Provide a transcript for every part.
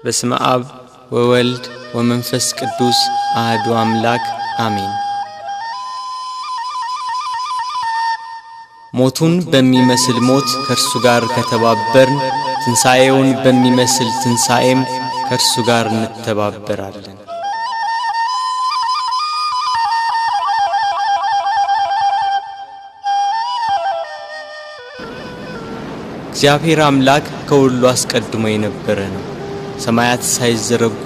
በስመ አብ ወወልድ ወመንፈስ ቅዱስ አሐዱ አምላክ አሜን። ሞቱን በሚመስል ሞት ከርሱ ጋር ከተባበርን ትንሣኤውን በሚመስል ትንሣኤም ከርሱ ጋር እንተባበራለን። እግዚአብሔር አምላክ ከሁሉ አስቀድሞ የነበረ ነው። ሰማያት ሳይዘረጉ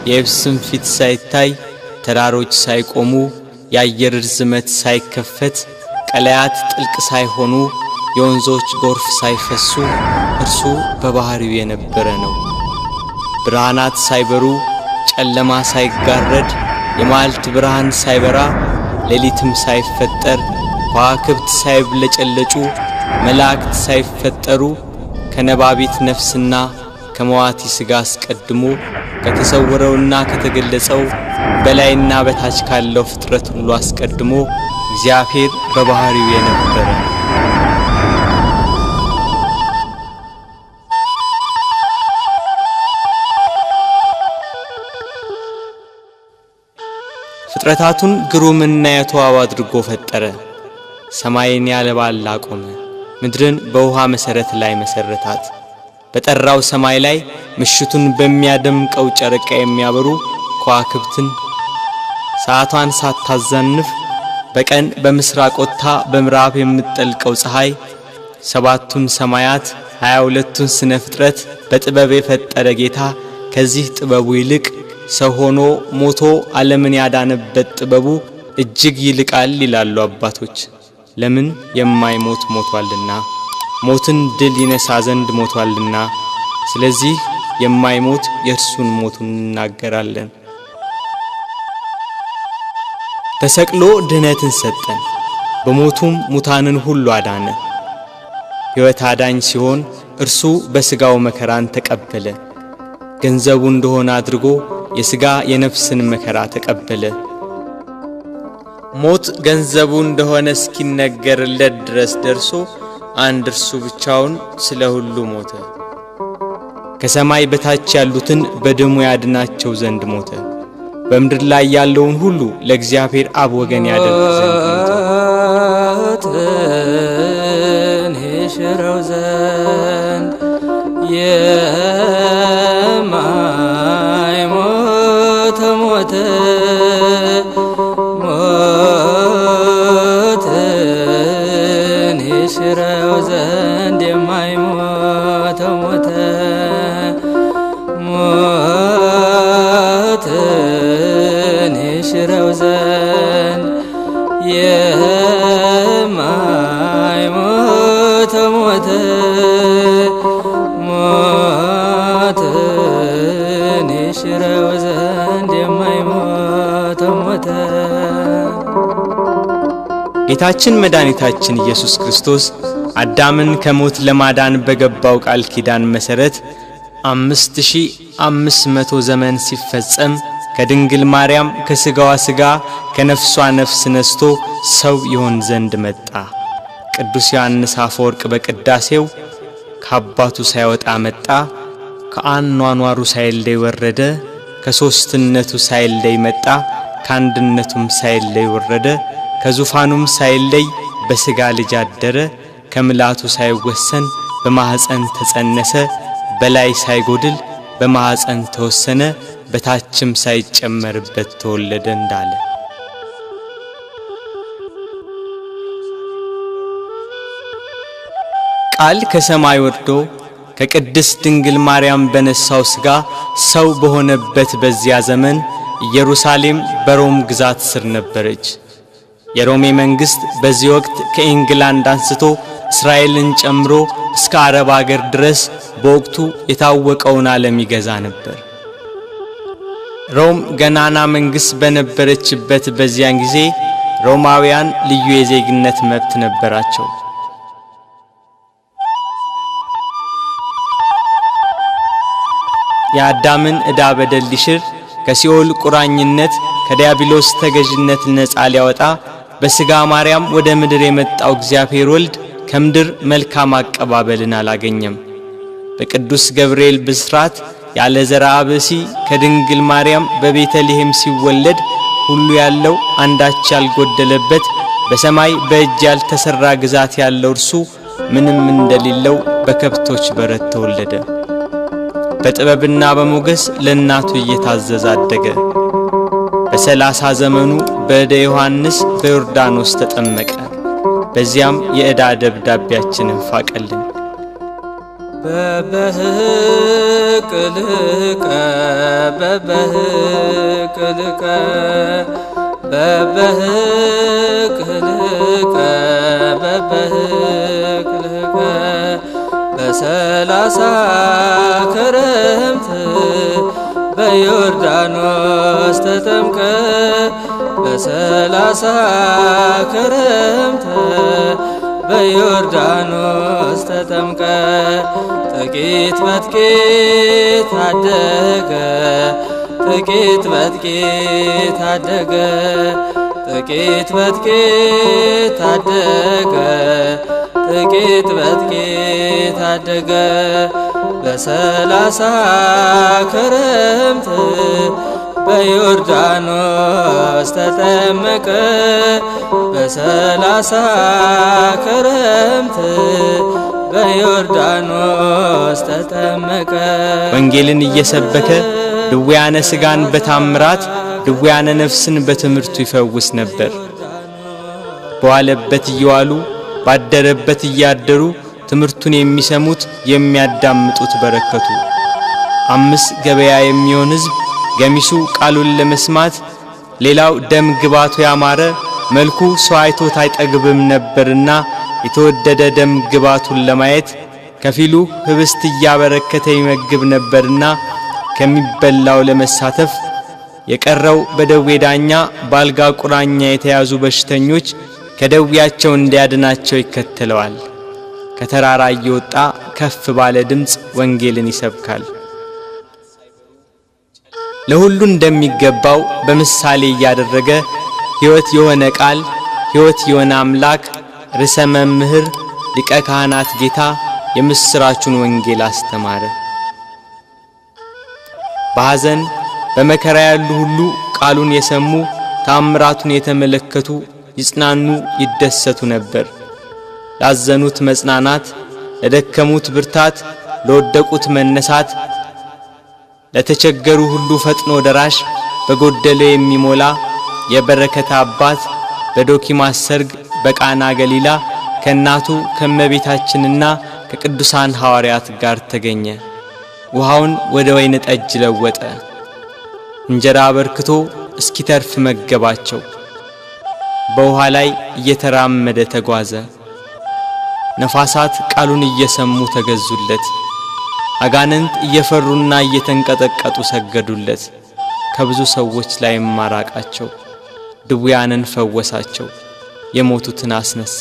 የየብስም ፊት ሳይታይ ተራሮች ሳይቆሙ የአየር ርዝመት ሳይከፈት ቀላያት ጥልቅ ሳይሆኑ የወንዞች ጎርፍ ሳይፈሱ እርሱ በባህሪው የነበረ ነው። ብርሃናት ሳይበሩ ጨለማ ሳይጋረድ የማልት ብርሃን ሳይበራ ሌሊትም ሳይፈጠር ከዋክብት ሳይብለጨለጩ መላእክት ሳይፈጠሩ ከነባቢት ነፍስና ከመዋቲ ሥጋ አስቀድሞ ከተሰወረውና ከተገለጸው በላይና በታች ካለው ፍጥረት ሁሉ አስቀድሞ እግዚአብሔር በባህሪው የነበረ ነው። ፍጥረታቱን ግሩምና የተዋበ አድርጎ ፈጠረ። ሰማይን ያለ ባል አቆመ፣ ምድርን በውሃ መሰረት ላይ መሰረታት። በጠራው ሰማይ ላይ ምሽቱን በሚያደምቀው ጨረቃ የሚያበሩ ከዋክብትን ሰዓቷን ሳታዛንፍ በቀን በምስራቅ ወጥታ በምዕራብ የምትጠልቀው ፀሐይ ሰባቱን ሰማያት 22ቱን ስነ ፍጥረት በጥበብ የፈጠረ ጌታ ከዚህ ጥበቡ ይልቅ ሰው ሆኖ ሞቶ ዓለምን ያዳነበት ጥበቡ እጅግ ይልቃል ይላሉ አባቶች። ለምን የማይሞት ሞቷልና ሞትን ድል ይነሳ ዘንድ ሞቷልና። ስለዚህ የማይሞት የእርሱን ሞቱን እናገራለን። ተሰቅሎ ድህነትን ሰጠን፣ በሞቱም ሙታንን ሁሉ አዳነ። ሕይወት አዳኝ ሲሆን እርሱ በሥጋው መከራን ተቀበለ። ገንዘቡ እንደሆነ አድርጎ የሥጋ የነፍስን መከራ ተቀበለ። ሞት ገንዘቡ እንደሆነ እስኪነገርለት ድረስ ደርሶ አንድ እርሱ ብቻውን ስለ ሁሉ ሞተ። ከሰማይ በታች ያሉትን በደሙ ያድናቸው ዘንድ ሞተ። በምድር ላይ ያለውን ሁሉ ለእግዚአብሔር አብ ወገን ያደርግ ዘንድ ሞተ። ይሽረው ዘንድ የማይሞት ሞተ። ይሽረው ዘንድ የማይሞት ሞተ። ሞትን ይሽረው ዘንድ የማይሞት ሞተ። ሞትን ይሽረው ዘንድ የማይሞት ሞተ። ጌታችን መድኃኒታችን ኢየሱስ ክርስቶስ አዳምን ከሞት ለማዳን በገባው ቃል ኪዳን መሰረት 5500 ዘመን ሲፈጸም ከድንግል ማርያም ከሥጋዋ ሥጋ ከነፍሷ ነፍስ ነስቶ ሰው ይሆን ዘንድ መጣ። ቅዱስ ዮሐንስ አፈወርቅ በቅዳሴው ከአባቱ ሳይወጣ መጣ፣ ከአኗኗሩ ሳይለይ ወረደ፣ ከሦስትነቱ ሳይለይ መጣ፣ ከአንድነቱም ሳይለይ ወረደ፣ ከዙፋኑም ሳይለይ በሥጋ ልጅ አደረ፣ ከምልአቱ ሳይወሰን በማኅፀን ተጸነሰ፣ በላይ ሳይጎድል በማኅፀን ተወሰነ፣ በታችም ሳይጨመርበት ተወለደ እንዳለ ቃል ከሰማይ ወርዶ ከቅድስት ድንግል ማርያም በነሳው ሥጋ ሰው በሆነበት በዚያ ዘመን ኢየሩሳሌም በሮም ግዛት ስር ነበረች። የሮሜ መንግስት በዚህ ወቅት ከኢንግላንድ አንስቶ እስራኤልን ጨምሮ እስከ አረብ አገር ድረስ በወቅቱ የታወቀውን ዓለም ይገዛ ነበር። ሮም ገናና መንግስት በነበረችበት በዚያን ጊዜ ሮማውያን ልዩ የዜግነት መብት ነበራቸው። የአዳምን ዕዳ በደል ሊሽር ከሲኦል ቁራኝነት ከዲያብሎስ ተገዥነት ነፃ ሊያወጣ በሥጋ ማርያም ወደ ምድር የመጣው እግዚአብሔር ወልድ ከምድር መልካም አቀባበልን አላገኘም። በቅዱስ ገብርኤል ብስራት ያለ ዘርአ ብእሲ ከድንግል ማርያም በቤተልሔም ሲወለድ ሁሉ ያለው አንዳች ያልጎደለበት በሰማይ በእጅ ያልተሰራ ግዛት ያለው እርሱ ምንም እንደሌለው በከብቶች በረት ተወለደ። በጥበብና በሞገስ ለእናቱ እየታዘዘ አደገ። በ30 ዘመኑ በእደ ዮሐንስ በዮርዳኖስ ተጠመቀ። በዚያም የዕዳ ደብዳቤያችንን ፋቀልን። በበህቅልቀ በበህቅልቀ በበህቅልቀ በበህቅልቀ በ30 ክረምት በዮርዳኖስ ተጠምቀ በ30 ክረምት በዮርዳኖስ ተጠምቀ ጥቂት በጥቂት አደገ ጥቂት በጥቂት አደገ ጥቂት በጥቂት አደገ ጥቂት በጥቂት አደገ በ30 ክረምት በዮርዳኖስ ተጠመቀ በ30 ክረምት በዮርዳኖስ ተጠመቀ። ወንጌልን እየሰበከ ድውያነ ሥጋን በታምራት ድውያነ ነፍስን በትምህርቱ ይፈውስ ነበር። በዋለበት እየዋሉ ባደረበት እያደሩ ትምህርቱን የሚሰሙት የሚያዳምጡት በረከቱ። 5 ገበያ የሚሆን ሕዝብ ገሚሱ ቃሉን ለመስማት ሌላው ደም ግባቱ ያማረ መልኩ ሰው አይቶት አይጠግብም ነበርና የተወደደ ደም ግባቱን ለማየት ከፊሉ ህብስት እያበረከተ ይመግብ ነበርና ከሚበላው ለመሳተፍ የቀረው በደዌ ዳኛ ባልጋ ቁራኛ የተያዙ በሽተኞች ከደዌያቸው እንዲያድናቸው ይከተለዋል። ከተራራ እየወጣ ከፍ ባለ ድምጽ ወንጌልን ይሰብካል። ለሁሉ እንደሚገባው በምሳሌ እያደረገ ሕይወት የሆነ ቃል ሕይወት የሆነ አምላክ ርዕሰ መምህር ሊቀ ካህናት ጌታ የምስራቹን ወንጌል አስተማረ። በሐዘን በመከራ ያሉ ሁሉ ቃሉን የሰሙ ታምራቱን የተመለከቱ ይጽናኑ ይደሰቱ ነበር። ላዘኑት መጽናናት፣ ለደከሙት ብርታት፣ ለወደቁት መነሳት፣ ለተቸገሩ ሁሉ ፈጥኖ ደራሽ በጎደለ የሚሞላ የበረከት አባት በዶኪማስ ሰርግ በቃና ገሊላ ከእናቱ ከመቤታችንና ከቅዱሳን ሐዋርያት ጋር ተገኘ። ውሃውን ወደ ወይን ጠጅ ለወጠ። እንጀራ አበርክቶ እስኪተርፍ መገባቸው። በውሃ ላይ እየተራመደ ተጓዘ። ነፋሳት ቃሉን እየሰሙ ተገዙለት። አጋንንት እየፈሩና እየተንቀጠቀጡ ሰገዱለት። ከብዙ ሰዎች ላይ ማራቃቸው። ድውያንን ፈወሳቸው። የሞቱትን አስነሳ።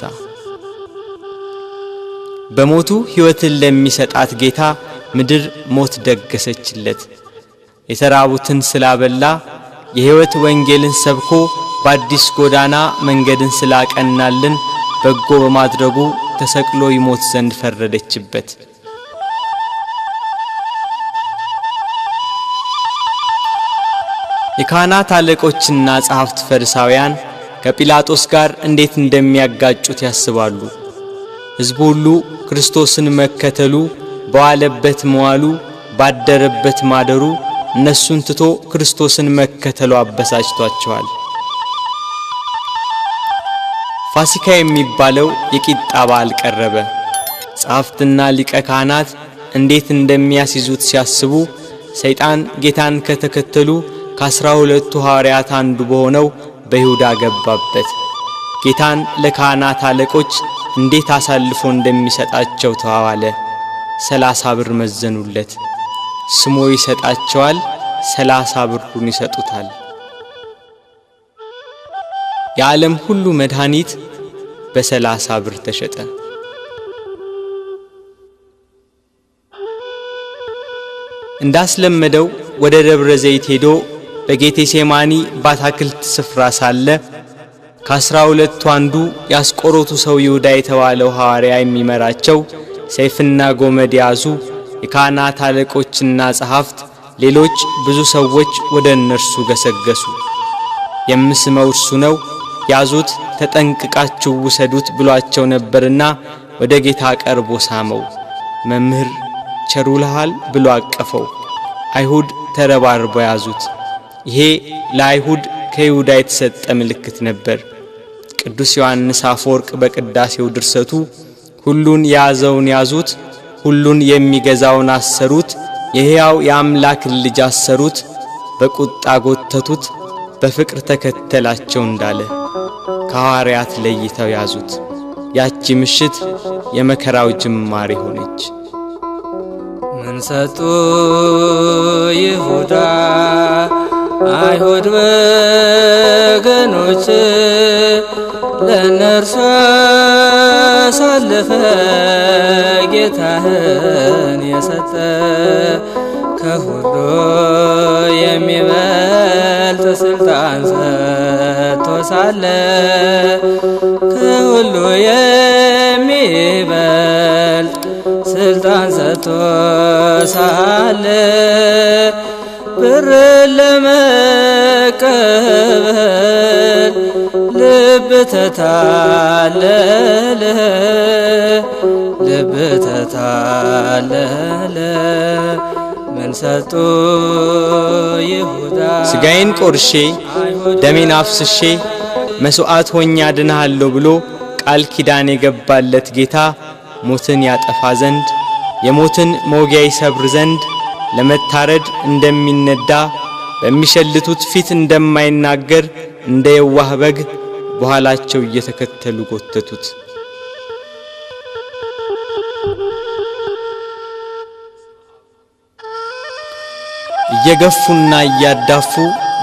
በሞቱ ሕይወትን ለሚሰጣት ጌታ ምድር ሞት ደገሰችለት። የተራቡትን ስላበላ የሕይወት ወንጌልን ሰብኮ በአዲስ ጎዳና መንገድን ስላቀናልን በጎ በማድረጉ ተሰቅሎ ይሞት ዘንድ ፈረደችበት። የካህናት አለቆችና ጸሐፍት ፈሪሳውያን ከጲላጦስ ጋር እንዴት እንደሚያጋጩት ያስባሉ። ሕዝቡ ሁሉ ክርስቶስን መከተሉ፣ በዋለበት መዋሉ፣ ባደረበት ማደሩ እነሱን ትቶ ክርስቶስን መከተሉ አበሳጭቷቸዋል። ፋሲካ የሚባለው የቂጣ በዓል ቀረበ። ጸሐፍትና ሊቀ ካህናት እንዴት እንደሚያስይዙት ሲያስቡ ሰይጣን ጌታን ከተከተሉ ከ12ቱ ሐዋርያት አንዱ በሆነው በይሁዳ ገባበት። ጌታን ለካህናት አለቆች እንዴት አሳልፎ እንደሚሰጣቸው ተዋዋለ። 30 ብር መዘኑለት። ስሞ ይሰጣቸዋል፣ 30 ብሩን ይሰጡታል። የዓለም ሁሉ መድኃኒት በ30 ብር ተሸጠ። እንዳስለመደው ወደ ደብረ ዘይት ሄዶ በጌቴሴማኒ ባታክልት ስፍራ ሳለ ከ12ቱ አንዱ ያስቆሮቱ ሰው ይሁዳ የተባለው ሐዋርያ የሚመራቸው ሰይፍና ጎመድ ያዙ የካህናት አለቆችና ጸሐፍት ሌሎች ብዙ ሰዎች ወደ እነርሱ ገሰገሱ። የምስመው እርሱ ነው፣ ያዙት፣ ተጠንቅቃችሁ ውሰዱት ብሏቸው ነበርና ወደ ጌታ ቀርቦ ሳመው። መምህር ቸሩልሃል ብሎ አቀፈው። አይሁድ ተረባርበው ያዙት። ይሄ ለአይሁድ ከይሁዳ የተሰጠ ምልክት ነበር። ቅዱስ ዮሐንስ አፈወርቅ በቅዳሴው ድርሰቱ ሁሉን የያዘውን ያዙት፣ ሁሉን የሚገዛውን አሰሩት፣ የሕያው የአምላክን ልጅ አሰሩት፣ በቁጣ ጎተቱት፣ በፍቅር ተከተላቸው እንዳለ ከሐዋርያት ለይተው ያዙት። ያቺ ምሽት የመከራው ጅማሬ ሆነች። ምን ሰጡ ይሁዳ አይሁድ ወገኖች ለነርሱ አሳለፈ ጌታህን የሰጠ ከሁሉ የሚበልጥ ስልጣን ሰጥቶ ሳለ ከሁሉ የሚበልጥ ስልጣን ሰጥቶ ሳለ ብር ለመቀበል ልብ ተታለለ ልብ ተታለለ። ምን ሰጡ ይሁዳ ሥጋዬን ቆርሼ ደሜን አፍስሼ መስዋዕት ሆኜ አድንሃለሁ ብሎ ቃል ኪዳን የገባለት ጌታ ሞትን ያጠፋ ዘንድ የሞትን መውጊያ ይሰብር ዘንድ ለመታረድ እንደሚነዳ በሚሸልቱት ፊት እንደማይናገር እንደ የዋህ በግ በኋላቸው እየተከተሉ ጎተቱት። እየገፉና እያዳፉ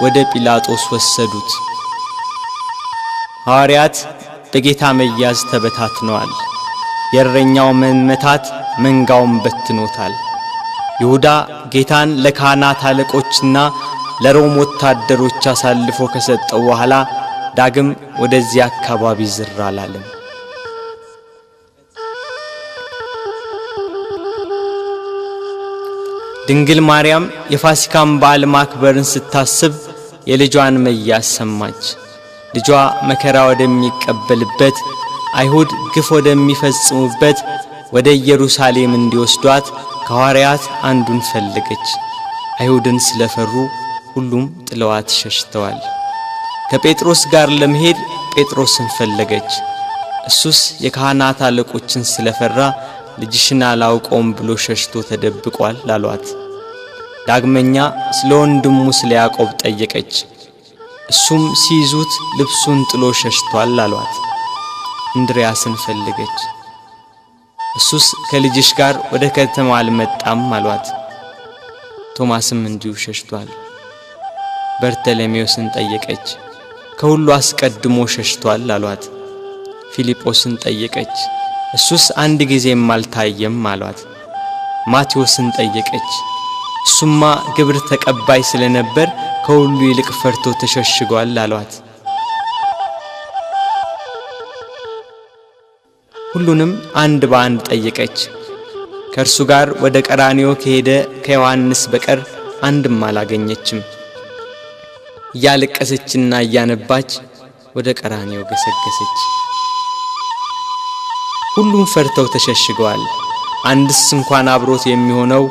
ወደ ጲላጦስ ወሰዱት። ሐዋርያት በጌታ መያዝ ተበታትነዋል። የእረኛው መመታት መንጋውን በትኖታል። ይሁዳ ጌታን ለካህናት አለቆችና ለሮም ወታደሮች አሳልፎ ከሰጠው በኋላ ዳግም ወደዚህ አካባቢ ዝር አላለም። ድንግል ማርያም የፋሲካን በዓል ማክበርን ስታስብ የልጇን መያዝ ሰማች። ልጇ መከራ ወደሚቀበልበት አይሁድ ግፍ ወደሚፈጽሙበት ወደ ኢየሩሳሌም እንዲወስዷት ከሐዋርያት አንዱን ፈለገች። አይሁድን ስለፈሩ ሁሉም ጥለዋት ሸሽተዋል። ከጴጥሮስ ጋር ለመሄድ ጴጥሮስን ፈለገች። እሱስ የካህናት አለቆችን ስለፈራ ልጅሽን አላውቀውም ብሎ ሸሽቶ ተደብቋል አሏት። ዳግመኛ ስለ ወንድሙ ስለ ያዕቆብ ጠየቀች። እሱም ሲይዙት ልብሱን ጥሎ ሸሽቷል አሏት። እንድርያስን ፈለገች። እሱስ ከልጅሽ ጋር ወደ ከተማ አልመጣም አሏት። ቶማስም እንዲሁ ሸሽቷል። በርተለሜዎስን ጠየቀች። ከሁሉ አስቀድሞ ሸሽቷል አሏት። ፊልጶስን ጠየቀች። እሱስ አንድ ጊዜም አልታየም አሏት። ማቴዎስን ጠየቀች። እሱማ ግብር ተቀባይ ስለነበር ከሁሉ ይልቅ ፈርቶ ተሸሽጓል አሏት። ሁሉንም አንድ በአንድ ጠየቀች። ከእርሱ ጋር ወደ ቀራንዮ ከሄደ ከዮሐንስ በቀር አንድም አላገኘችም። እያለቀሰችና እያነባች ወደ ቀራንዮ ገሰገሰች። ሁሉም ፈርተው ተሸሽገዋል። አንድስ እንኳን አብሮት የሚሆነው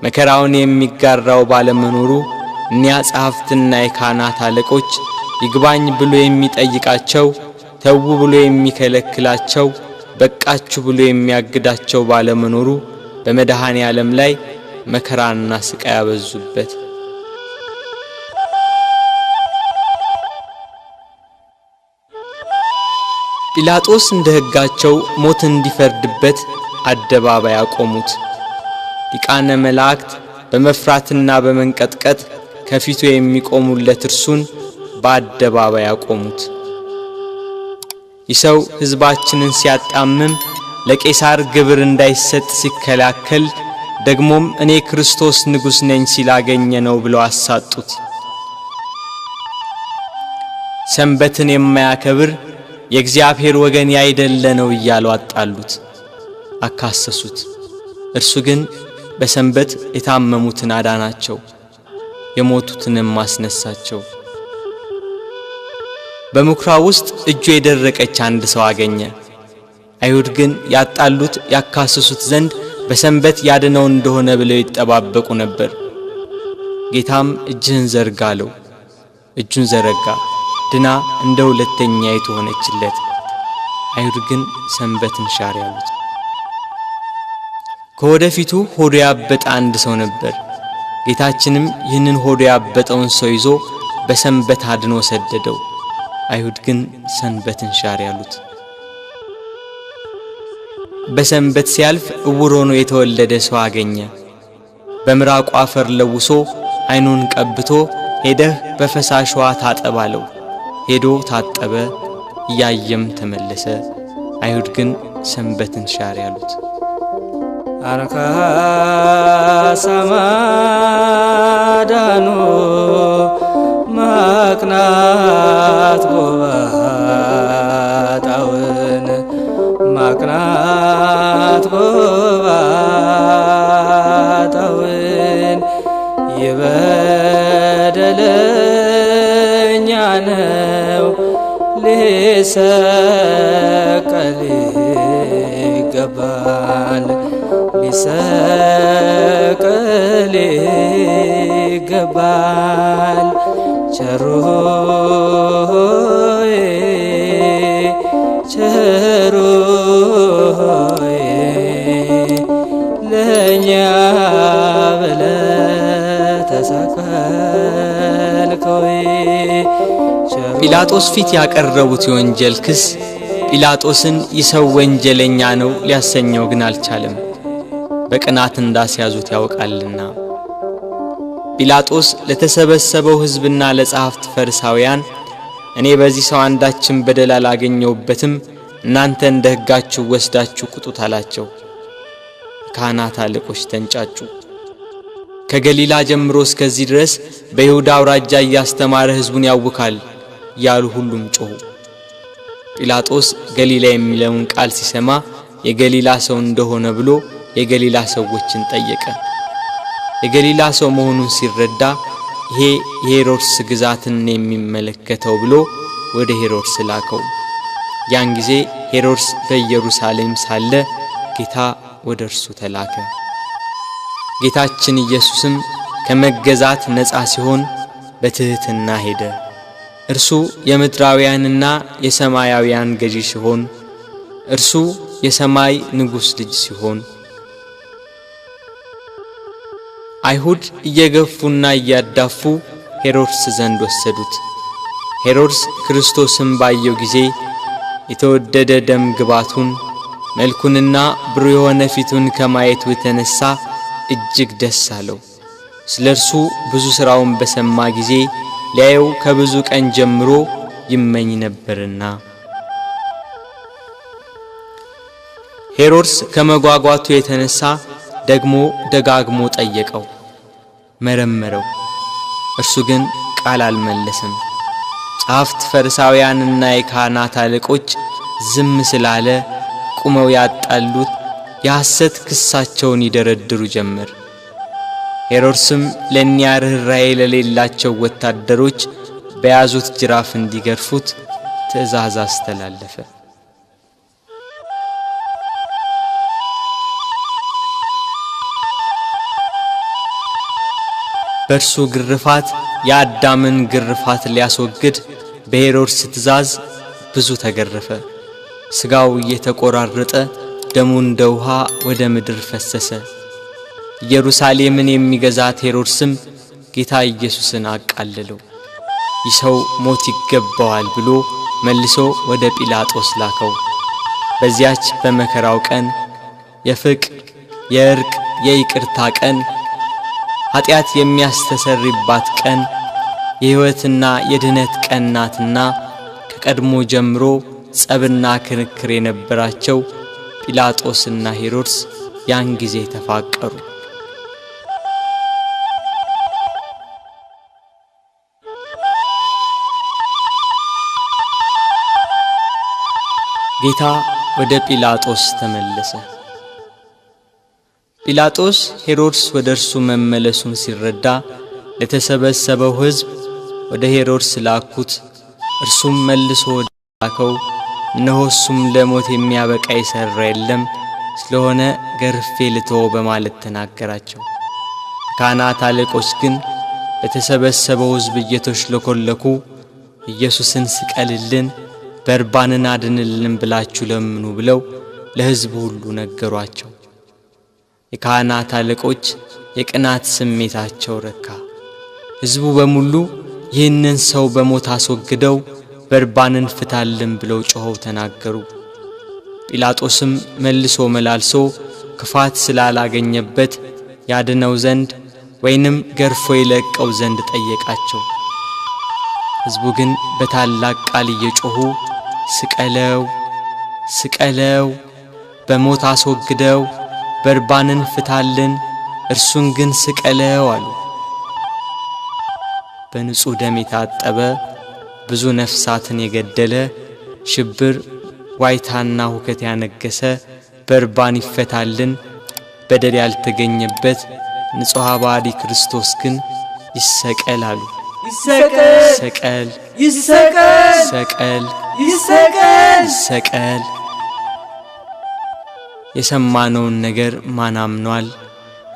መከራውን የሚጋራው ባለመኖሩ እኒያ ጸሐፍትና የካህናት አለቆች ይግባኝ ብሎ የሚጠይቃቸው፣ ተው ብሎ የሚከለክላቸው፣ በቃችሁ ብሎ የሚያግዳቸው ባለመኖሩ በመድኃኔ ዓለም ላይ መከራና ስቃይ ያበዙበት። ጲላጦስ እንደ ሕጋቸው ሞት እንዲፈርድበት አደባባይ አቆሙት። ሊቃነ መላእክት በመፍራትና በመንቀጥቀጥ ከፊቱ የሚቆሙለት እርሱን በአደባባይ አቆሙት። ይሰው ሕዝባችንን ሲያጣምም ለቄሳር ግብር እንዳይሰጥ ሲከላከል ደግሞም እኔ ክርስቶስ ንጉሥ ነኝ ሲላገኘ ነው ብለው አሳጡት። ሰንበትን የማያከብር የእግዚአብሔር ወገን ያይደለ ነው እያሉ አጣሉት፣ አካሰሱት። እርሱ ግን በሰንበት የታመሙትን አዳናቸው፣ የሞቱትንም አስነሳቸው። በምኵራብ ውስጥ እጁ የደረቀች አንድ ሰው አገኘ። አይሁድ ግን ያጣሉት ያካስሱት ዘንድ በሰንበት ያድነው እንደሆነ ብለው ይጠባበቁ ነበር። ጌታም እጅህን ዘርጋ አለው። እጁን ዘረጋ፣ ድና እንደ ሁለተኛይቱ ሆነችለት። አይሁድ ግን ሰንበትን ሻር ያሉት። ከወደፊቱ ሆዱ ያበጠ አንድ ሰው ነበር። ጌታችንም ይህንን ሆዱ ያበጠውን ሰው ይዞ በሰንበት አድኖ ሰደደው። አይሁድ ግን ሰንበትን ሻር ያሉት። በሰንበት ሲያልፍ ዕውር ሆኖ የተወለደ ሰው አገኘ። በምራቁ አፈር ለውሶ አይኑን ቀብቶ ሄደህ በፈሳሽ ውሃ ታጠብ አለው። ሄዶ ታጠበ፣ እያየም ተመለሰ። አይሁድ ግን ሰንበትን ሻር ያሉት። አርካ ሰማዳኑ ማቅናት ጎባጣውን ማቅናት ጎባጣውን ይበደለኛ ነው ሊሰቀል ይገባል ሊሰቀል ይገባል ቸሩ ሆይ ቸሩ ሆይ ለእኛ ብለህ ተሰቀልከው። ጲላጦስ ፊት ያቀረቡት የወንጀል ክስ ጲላጦስን ይሰው ወንጀለኛ ነው ሊያሰኘው ግን አልቻለም። በቅናት እንዳስያዙት ያውቃልና። ጲላጦስ ለተሰበሰበው ሕዝብና ለጸሐፍት ፈሪሳውያን እኔ በዚህ ሰው አንዳችን በደል አላገኘውበትም፣ እናንተ እንደ ሕጋችሁ ወስዳችሁ ቁጡት አላቸው። ካህናት አለቆች ተንጫጩ። ከገሊላ ጀምሮ እስከዚህ ድረስ በይሁዳ አውራጃ እያስተማረ ሕዝቡን ያውካል ያሉ ሁሉም ጮኹ። ጲላጦስ ገሊላ የሚለውን ቃል ሲሰማ የገሊላ ሰው እንደሆነ ብሎ የገሊላ ሰዎችን ጠየቀ። የገሊላ ሰው መሆኑን ሲረዳ ይሄ የሄሮድስ ግዛትን የሚመለከተው ብሎ ወደ ሄሮድስ ላከው። ያን ጊዜ ሄሮድስ በኢየሩሳሌም ሳለ ጌታ ወደ እርሱ ተላከ። ጌታችን ኢየሱስም ከመገዛት ነፃ ሲሆን በትህትና ሄደ። እርሱ የምድራውያንና የሰማያውያን ገዢ ሲሆን እርሱ የሰማይ ንጉሥ ልጅ ሲሆን አይሁድ እየገፉና እያዳፉ ሄሮድስ ዘንድ ወሰዱት። ሄሮድስ ክርስቶስን ባየው ጊዜ የተወደደ ደም ግባቱን መልኩንና ብሩህ የሆነ ፊቱን ከማየቱ የተነሳ እጅግ ደስ አለው። ስለርሱ ብዙ ሥራውን በሰማ ጊዜ ሊያየው ከብዙ ቀን ጀምሮ ይመኝ ነበርና። ሄሮድስ ከመጓጓቱ የተነሳ ደግሞ ደጋግሞ ጠየቀው፣ መረመረው። እርሱ ግን ቃል አልመለሰም። ጸሐፍት ፈሪሳውያንና የካህናት አለቆች ዝም ስላለ ቁመው ያጣሉት የሐሰት ክሳቸውን ይደረድሩ ጀመር። ሄሮድስም ለእኒያ ርኅራኄ ለሌላቸው ወታደሮች በያዙት ጅራፍ እንዲገርፉት ትእዛዝ አስተላለፈ። በእርሱ ግርፋት የአዳምን ግርፋት ሊያስወግድ በሄሮድስ ትእዛዝ ብዙ ተገረፈ። ሥጋው እየተቆራረጠ ደሙ እንደ ውሃ ወደ ምድር ፈሰሰ። ኢየሩሳሌምን የሚገዛት ሄሮድስም ጌታ ኢየሱስን አቃለለው። ይህ ሰው ሞት ይገባዋል ብሎ መልሶ ወደ ጲላጦስ ላከው። በዚያች በመከራው ቀን የፍቅር የእርቅ የይቅርታ ቀን ኃጢአት የሚያስተሰርይባት ቀን የሕይወትና የድነት ቀን ናትና ከቀድሞ ጀምሮ ጸብና ክርክር የነበራቸው ጲላጦስና ሄሮድስ ያን ጊዜ ተፋቀሩ። ጌታ ወደ ጲላጦስ ተመለሰ። ጲላጦስ ሄሮድስ ወደ እርሱ መመለሱን ሲረዳ ለተሰበሰበው ሕዝብ ወደ ሄሮድስ ላኩት። እርሱም መልሶ ላከው። እነሆ እሱም ለሞት የሚያበቃ የሠራ የለም፣ ስለሆነ ገርፌ ልተወው በማለት ተናገራቸው። ካህናት አለቆች ግን በተሰበሰበው ሕዝብ እየተሽለኮለኩ ኢየሱስን ስቀልልን፣ በርባንን አድንልን ብላችሁ ለምኑ ብለው ለሕዝቡ ሁሉ ነገሯቸው። የካህናት አለቆች የቅናት ስሜታቸው ረካ። ሕዝቡ በሙሉ ይህንን ሰው በሞት አስወግደው በርባንን ፍታልን ብለው ጮኸው ተናገሩ። ጲላጦስም መልሶ መላልሶ ክፋት ስላላገኘበት ያድነው ዘንድ ወይንም ገርፎ ይለቀው ዘንድ ጠየቃቸው። ሕዝቡ ግን በታላቅ ቃል እየጮኹ ስቀለው፣ ስቀለው፣ በሞት አስወግደው፣ በርባንን ፍታልን፣ እርሱን ግን ስቀለው አሉ። በንጹሕ ደም የታጠበ ብዙ ነፍሳትን የገደለ ሽብር፣ ዋይታና ሁከት ያነገሰ በርባን ይፈታልን፣ በደል ያልተገኘበት ንጹሕ ባዲ ክርስቶስ ግን ይሰቀል አሉ። ይሰቀል፣ ይሰቀል፣ ይሰቀል፣ ይሰቀል፣ ይሰቀል። የሰማነውን ነገር ማን አምኗል?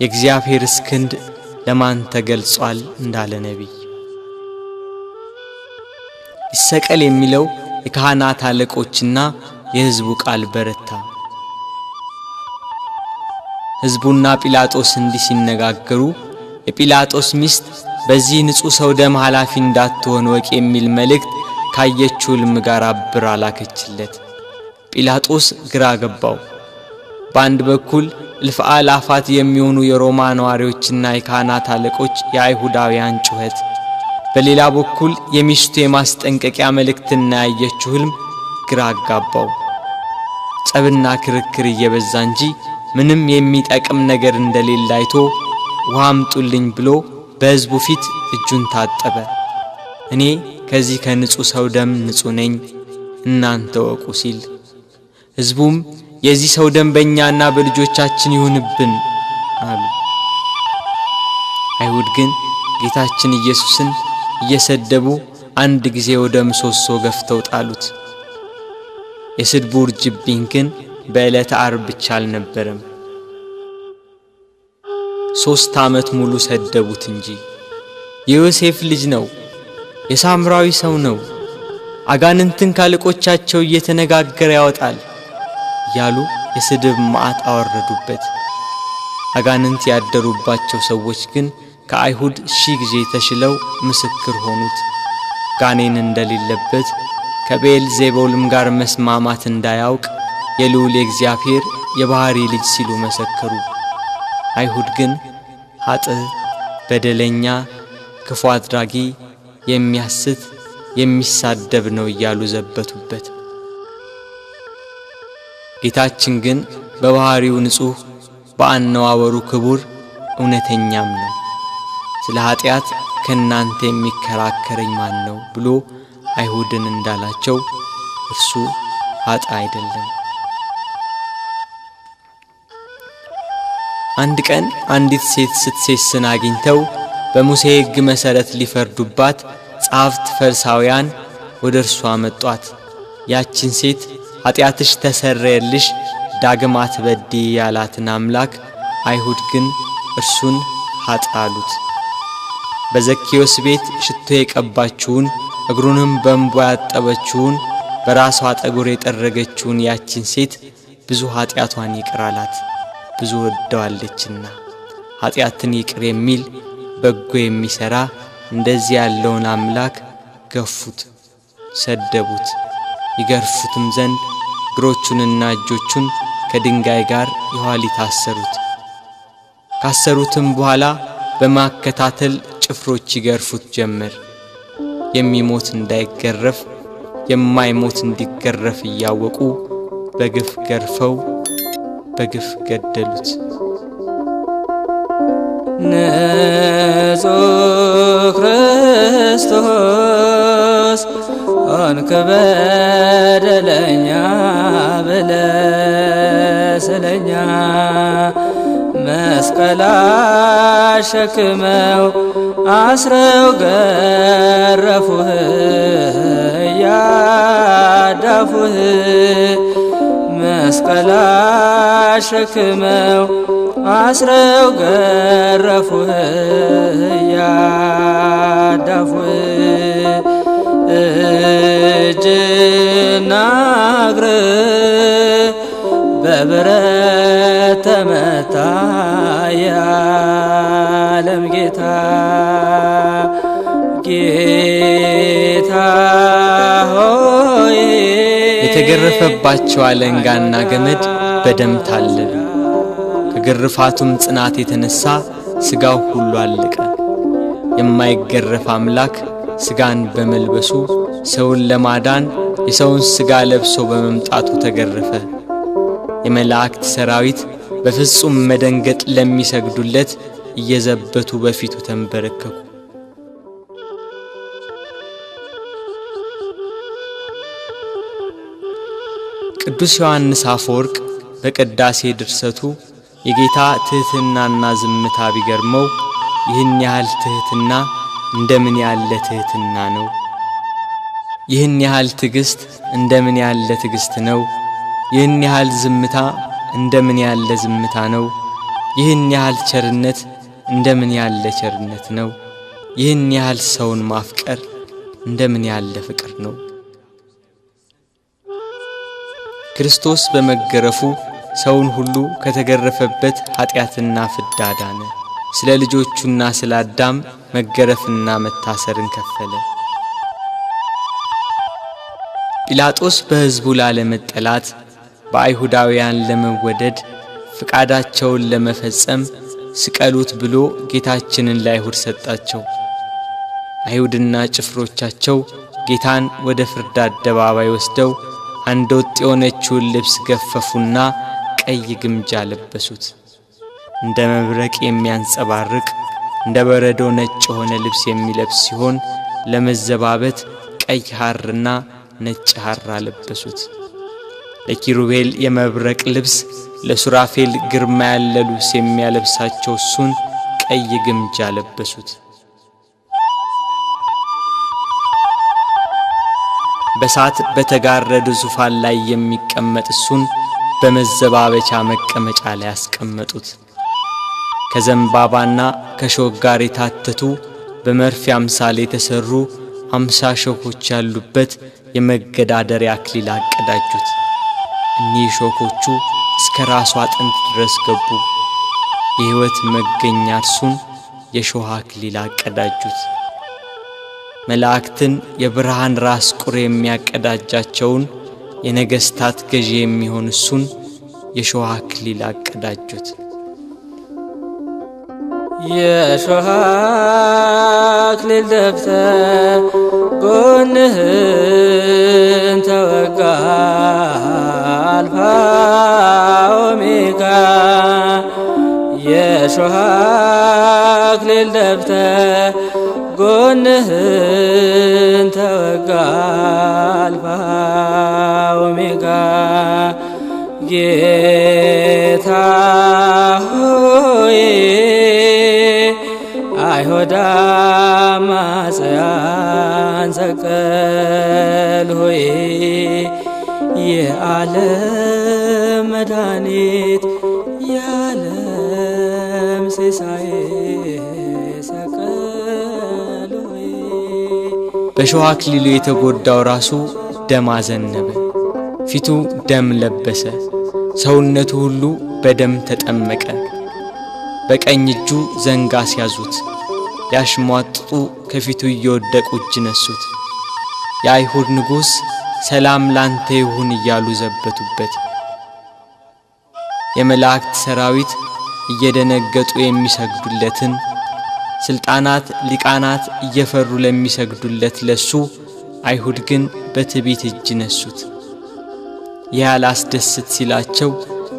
የእግዚአብሔርስ ክንድ ለማን ተገልጿል? እንዳለ ነቢይ። ይሰቀል የሚለው የካህናት አለቆችና የሕዝቡ ቃል በረታ። ሕዝቡና ጲላጦስ እንዲህ ሲነጋገሩ የጲላጦስ ሚስት በዚህ ንጹሕ ሰው ደም ኃላፊ እንዳትሆን ወቅ የሚል መልእክት ካየችው ሕልም ጋር አብራ ላከችለት። ጲላጦስ ግራ ገባው። በአንድ በኩል እልፍ አእላፋት የሚሆኑ የሮማ ነዋሪዎችና የካህናት አለቆች የአይሁዳውያን ጩኸት፣ በሌላ በኩል የሚስቱ የማስጠንቀቂያ መልእክትና ያየችው ሕልም ግራ አጋባው። ጸብና ክርክር እየበዛ እንጂ ምንም የሚጠቅም ነገር እንደሌለ አይቶ ውሃ አምጡልኝ ብሎ በሕዝቡ ፊት እጁን ታጠበ። እኔ ከዚህ ከንጹሕ ሰው ደም ንጹሕ ነኝ፣ እናንተ ወቁ ሲል፣ ሕዝቡም የዚህ ሰው ደም በእኛና በልጆቻችን ይሁንብን አሉ። አይሁድ ግን ጌታችን ኢየሱስን እየሰደቡ አንድ ጊዜ ወደ ምሰሶ ገፍተው ጣሉት። የስድቡ ውርጅብኝ ግን በዕለተ ዓርብ ብቻ አልነበረም። 3 ዓመት ሙሉ ሰደቡት እንጂ። የዮሴፍ ልጅ ነው፣ የሳምራዊ ሰው ነው፣ አጋንንትን ካለቆቻቸው እየተነጋገረ ያወጣል ያሉ የስድብ መዓት አወረዱበት። አጋንንት ያደሩባቸው ሰዎች ግን ከአይሁድ 1000 ጊዜ ተሽለው ምስክር ሆኑት። ጋኔን እንደሌለበት ከቤልዜቡልም ጋር መስማማት እንዳያውቅ የልዑል እግዚአብሔር የባሕሪ ልጅ ሲሉ መሰከሩ። አይሁድ ግን ኃጥእ፣ በደለኛ፣ ክፉ አድራጊ፣ የሚያስት፣ የሚሳደብ ነው እያሉ ዘበቱበት። ጌታችን ግን በባሕሪው ንጹሕ፣ በአነዋወሩ ክቡር፣ እውነተኛም ነው። ስለ ኃጢአት ከእናንተ የሚከራከረኝ ማን ነው ብሎ አይሁድን እንዳላቸው እርሱ ኃጥእ አይደለም። አንድ ቀን አንዲት ሴት ስትሴስን አግኝተው በሙሴ ሕግ መሠረት ሊፈርዱባት ጸሐፍት ፈሪሳውያን ወደ እርሷ መጧት። ያችን ሴት ኃጢአትሽ ተሰረየልሽ፣ ዳግም አትበድዪ ያላትን አምላክ አይሁድ ግን እርሱን ኃጥእ አሉት። በዘኬዎስ ቤት ሽቶ የቀባችውን እግሩንም በእንቧ ያጠበችውን በራሷ ጠጉር የጠረገችውን ያችን ሴት ብዙ ኃጢአቷን ይቅር አላት፣ ብዙ ወደዋለችና። ኃጢአትን ይቅር የሚል በጎ የሚሠራ እንደዚህ ያለውን አምላክ ገፉት፣ ሰደቡት። ይገርፉትም ዘንድ እግሮቹንና እጆቹን ከድንጋይ ጋር የኋሊት አሰሩት። ካሰሩትም በኋላ በማከታተል ጭፍሮች ይገርፉት ጀመር። የሚሞት እንዳይገረፍ የማይሞት እንዲገረፍ እያወቁ በግፍ ገርፈው በግፍ ገደሉት። ንጹሕ ክርስቶስ ሆንክ በደለኛ ብለህ ስለኛ መስቀል አሸክመው አስረው ገረፉህ ያዳፉህ መስቀል አሸክመው አስረው ገረፉህ ያዳፉህ እጅና እግርህ በብረት ተመታ የዓለም ጌታ ጌታ ሆይ የተገረፈባቸው አለንጋና ገመድ በደም ታለሉ። ከግርፋቱም ጽናት የተነሳ ሥጋው ሁሉ አለቀ። የማይገረፍ አምላክ ሥጋን በመልበሱ ሰውን ለማዳን የሰውን ሥጋ ለብሶ በመምጣቱ ተገረፈ። የመላእክት ሰራዊት በፍጹም መደንገጥ ለሚሰግዱለት እየዘበቱ በፊቱ ተንበረከኩ። ቅዱስ ዮሐንስ አፈወርቅ በቅዳሴ ድርሰቱ የጌታ ትሕትናና ዝምታ ቢገርመው ይህን ያህል ትሕትና እንደምን ያለ ትሕትና ነው! ይህን ያህል ትዕግስት እንደምን ያለ ትዕግስት ነው! ይህን ያህል ዝምታ እንደምን ያለ ዝምታ ነው! ይህን ያህል ቸርነት እንደምን ያለ ቸርነት ነው! ይህን ያህል ሰውን ማፍቀር እንደምን ያለ ፍቅር ነው! ክርስቶስ በመገረፉ ሰውን ሁሉ ከተገረፈበት ኃጢአትና ፍዳ ዳነ። ስለ ልጆቹና ስለ አዳም መገረፍና መታሰርን ከፈለ። ጲላጦስ በሕዝቡ ላለመጠላት በአይሁዳውያን ለመወደድ ፍቃዳቸውን ለመፈጸም ስቀሉት ብሎ ጌታችንን ለአይሁድ ሰጣቸው። አይሁድና ጭፍሮቻቸው ጌታን ወደ ፍርድ አደባባይ ወስደው አንድ ወጥ የሆነችውን ልብስ ገፈፉና ቀይ ግምጃ ለበሱት። እንደ መብረቅ የሚያንጸባርቅ እንደ በረዶ ነጭ የሆነ ልብስ የሚለብስ ሲሆን ለመዘባበት ቀይ ሐርና ነጭ ሐር አለበሱት። ለኪሩቤል የመብረቅ ልብስ ለሱራፌል ግርማ ያለ ልብስ የሚያለብሳቸው እሱን ቀይ ግምጃ ለበሱት። በሳት በተጋረደ ዙፋን ላይ የሚቀመጥ እሱን በመዘባበቻ መቀመጫ ላይ ያስቀመጡት። ከዘንባባና ከሾህ ጋር የታተቱ በመርፌ አምሳል የተሰሩ 50 ሾኮች ያሉበት የመገዳደሪያ አክሊል አቀዳጁት። እኒህ ሾኮቹ እስከ ራሱ አጥንት ድረስ ገቡ። የሕይወት መገኛ እርሱን የሾህ አክሊል አቀዳጁት። መላእክትን የብርሃን ራስ ቁር የሚያቀዳጃቸውን የነገስታት ገዢ የሚሆን እሱን የሾህ አክሊል አቀዳጁት። የሾህ አክሊል ደፍተህ ጎንህን ተወጋ አልፋ ኦሜጋ የሾህ አክሊል ደፍተህ ጎንህን ተወጋ አልፋ ኦሜጋ ጌታ ሆይ አይሁድ አማጽያን ሰቀል ሆይ የዓለም መድኃኒት የዓለም ሲሳይ ሰቀል ሆይ በሾህ አክሊሉ የተጎዳው ራሱ ደም አዘነበ፣ ፊቱ ደም ለበሰ፣ ሰውነቱ ሁሉ በደም ተጠመቀ። በቀኝ እጁ ዘንግ አስያዙት፣ ያሽሟጥጡ ከፊቱ እየወደቁ እጅ ነሱት። የአይሁድ ንጉሥ ሰላም ላንተ ይሁን እያሉ ዘበቱበት። የመላእክት ሰራዊት እየደነገጡ የሚሰግዱለትን ስልጣናት ሊቃናት እየፈሩ ለሚሰግዱለት ለሱ አይሁድ ግን በትዕቢት እጅ ነሱት። ያላስደስት ሲላቸው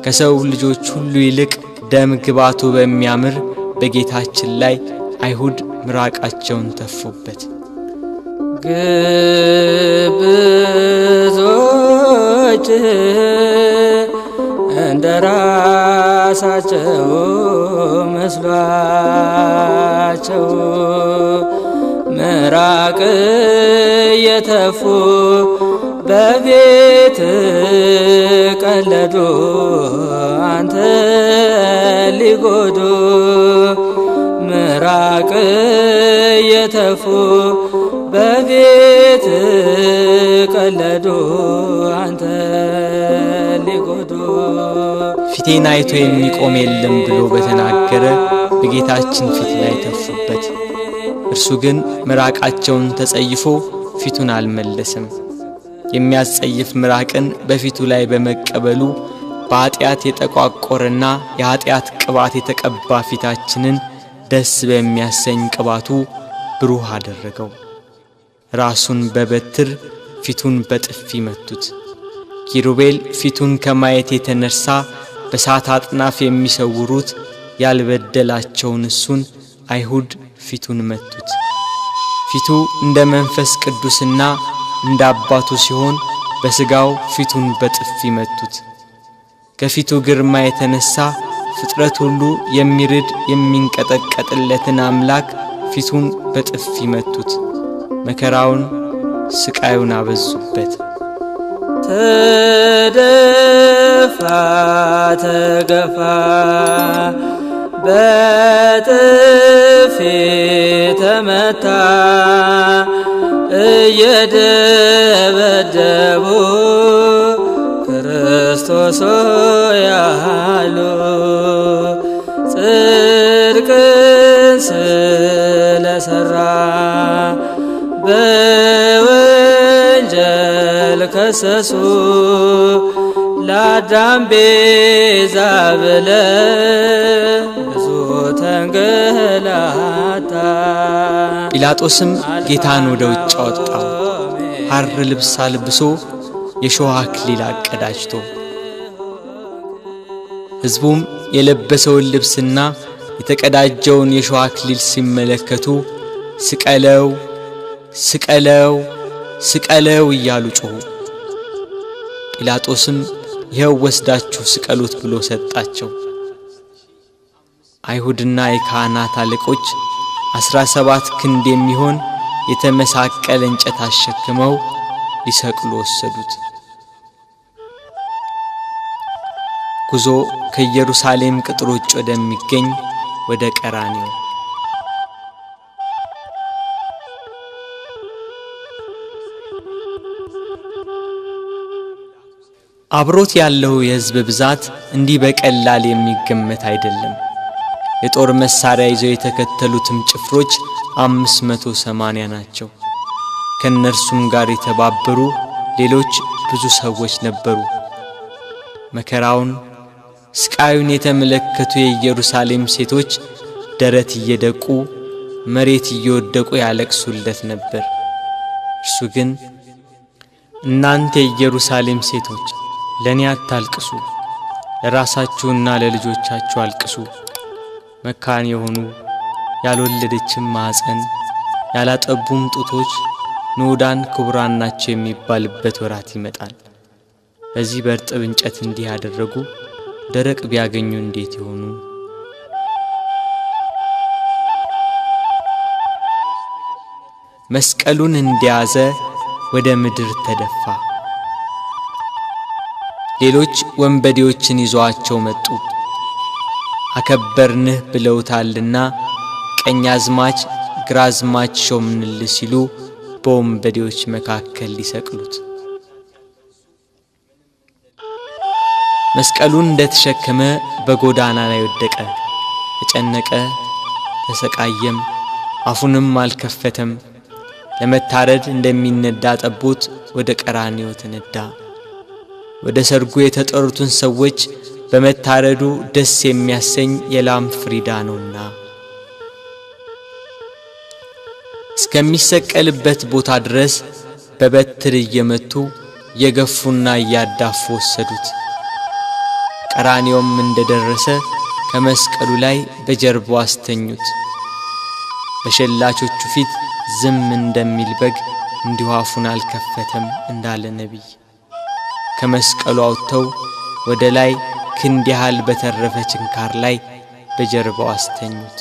ከሰው ልጆች ሁሉ ይልቅ ደም ግባቱ በሚያምር በጌታችን ላይ አይሁድ ምራቃቸውን ተፉበት። ግብዞች እንደራሳቸው መስሏቸው ምራቅ የተፉ በቤት ቀለዱ አንተ ሊጎዱ ምራቅ የተፉ በቤት ቀለዱ አንተ ሊጎዱ ፊቴን አይቶ የሚቆም የለም ብሎ በተናገረ በጌታችን ፊት ላይ ተፉበት። እርሱ ግን ምራቃቸውን ተጸይፎ ፊቱን አልመለሰም። የሚያስጸይፍ ምራቅን በፊቱ ላይ በመቀበሉ በኃጢአት የተቋቆረና የኃጢአት ቅባት የተቀባ ፊታችንን ደስ በሚያሰኝ ቅባቱ ብሩህ አደረገው። ራሱን በበትር ፊቱን በጥፊ መቱት። ኪሩቤል ፊቱን ከማየት የተነሳ በሳት አጥናፍ የሚሰውሩት ያልበደላቸውን እሱን አይሁድ ፊቱን መቱት። ፊቱ እንደ መንፈስ ቅዱስና እንደ አባቱ ሲሆን በሥጋው ፊቱን በጥፊ መቱት። ከፊቱ ግርማ የተነሳ ፍጥረት ሁሉ የሚርድ የሚንቀጠቀጥለትን አምላክ ፊቱን በጥፊ መቱት። መከራውን ስቃዩን አበዙበት። ተደፋ ተገፋ በጥፊ ተመታ እየደበደቡ ክርስቶስ ያሉ ጽድቅን ስለሰራ በወንጀል ከሰሱ ለአዳም ቤዛ ብለ ብዙ ተንገላታ። ጲላጦስም ጌታን ወደ ውጭ አወጣው፣ ሐር ልብስ አልብሶ የሾህ አክሊል አቀዳጅቶ። ሕዝቡም የለበሰውን ልብስና የተቀዳጀውን የሾህ አክሊል ሲመለከቱ ስቀለው ስቀለው ስቀለው እያሉ ጮኹ። ጲላጦስም ይኸው ወስዳችሁ ስቀሉት ብሎ ሰጣቸው። አይሁድና የካህናት አለቆች 17 ክንድ የሚሆን የተመሳቀለ እንጨት አሸክመው ሊሰቅሉ ወሰዱት። ጉዞ ከኢየሩሳሌም ቅጥሮች ወደሚገኝ ወደ ቀራንዮ። አብሮት ያለው የሕዝብ ብዛት እንዲህ በቀላል የሚገመት አይደለም። የጦር መሳሪያ ይዘው የተከተሉትም ጭፍሮች 580 ናቸው። ከነርሱም ጋር የተባበሩ ሌሎች ብዙ ሰዎች ነበሩ። መከራውን ስቃዩን የተመለከቱ የኢየሩሳሌም ሴቶች ደረት እየደቁ መሬት እየወደቁ ያለቅሱለት ነበር። እርሱ ግን እናንተ የኢየሩሳሌም ሴቶች ለኔ አታልቅሱ፣ ለራሳችሁና ለልጆቻችሁ አልቅሱ። መካን የሆኑ ያልወለደችም ማኅፀን ያላጠቡም ጡቶች ንዑዳን ክቡራን ናቸው የሚባልበት ወራት ይመጣል። በዚህ በርጥብ እንጨት እንዲህ ያደረጉ ደረቅ ቢያገኙ እንዴት ይሆኑ? መስቀሉን እንደያዘ ወደ ምድር ተደፋ። ሌሎች ወንበዴዎችን ይዘዋቸው መጡ። አከበርንህ ብለውታልና ቀኛዝማች ግራዝማች ሾምንልህ ሲሉ በወንበዴዎች መካከል ሊሰቅሉት። መስቀሉን እንደተሸከመ በጎዳና ላይ ወደቀ፣ ተጨነቀ፣ ተሰቃየም፣ አፉንም አልከፈተም። ለመታረድ እንደሚነዳ ጠቦት ወደ ቀራንዮ ተነዳ። ወደ ሰርጉ የተጠሩትን ሰዎች በመታረዱ ደስ የሚያሰኝ የላም ፍሪዳ ነውና እስከሚሰቀልበት ቦታ ድረስ በበትር እየመቱ የገፉና እያዳፉ ወሰዱት። ቀራንዮም እንደደረሰ ከመስቀሉ ላይ በጀርባው አስተኙት። በሸላቾቹ ፊት ዝም እንደሚል በግ እንዲሁ አፉን አልከፈተም እንዳለ ነቢይ ከመስቀሉ አውጥተው ወደ ላይ ክንድ ያህል በተረፈ ችንካር ላይ በጀርባው አስተኙት።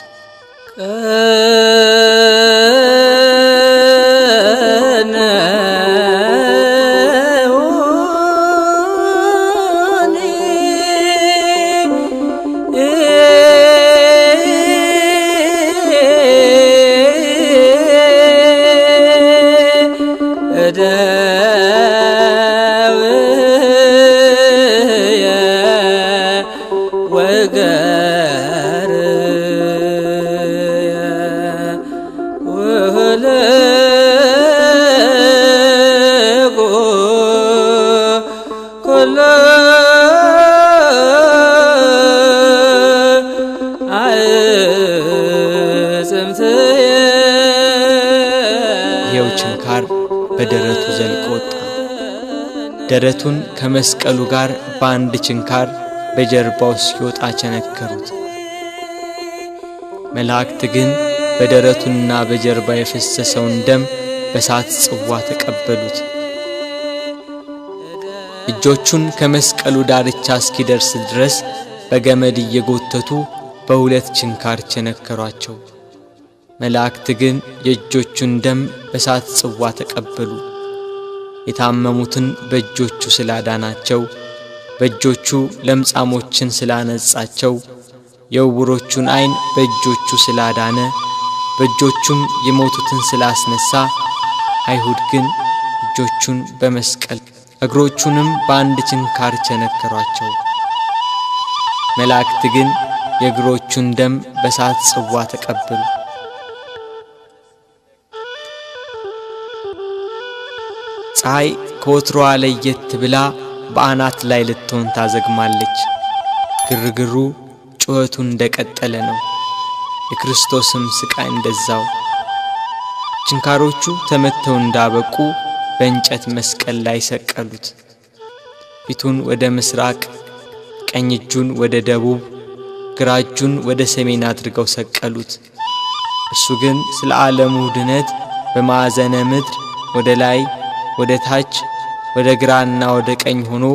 ችንካር በደረቱ ዘልቆ ወጣ። ደረቱን ከመስቀሉ ጋር በአንድ ችንካር በጀርባው ሲወጣ ቸነከሩት። መላእክት ግን በደረቱና በጀርባ የፈሰሰውን ደም በሳት ጽዋ ተቀበሉት። እጆቹን ከመስቀሉ ዳርቻ እስኪደርስ ድረስ በገመድ እየጎተቱ በሁለት ችንካር ቸነከሯቸው። መላእክት ግን የእጆቹን ደም በሳት ጽዋ ተቀበሉ። የታመሙትን በእጆቹ ስላዳናቸው፣ በእጆቹ ለምጻሞችን ስላነጻቸው፣ የዕውሮቹን ዓይን በእጆቹ ስላዳነ፣ በእጆቹም የሞቱትን ስላስነሳ፣ አይሁድ ግን እጆቹን በመስቀል እግሮቹንም በአንድ ችንካር ቸነከሯቸው። መላእክት ግን የእግሮቹን ደም በሳት ጽዋ ተቀበሉ። ፀሐይ ከወትሮዋ ለየት ብላ በአናት ላይ ልትሆን ታዘግማለች። ግርግሩ ጩኸቱ እንደቀጠለ ነው። የክርስቶስም ስቃይ እንደዛው። ችንካሮቹ ተመተው እንዳበቁ በእንጨት መስቀል ላይ ሰቀሉት። ፊቱን ወደ ምስራቅ፣ ቀኝ እጁን ወደ ደቡብ፣ ግራ እጁን ወደ ሰሜን አድርገው ሰቀሉት። እሱ ግን ስለ ዓለሙ ድነት በማዕዘነ ምድር ወደ ላይ ወደ ታች ወደ ግራና ወደ ቀኝ ሆኖ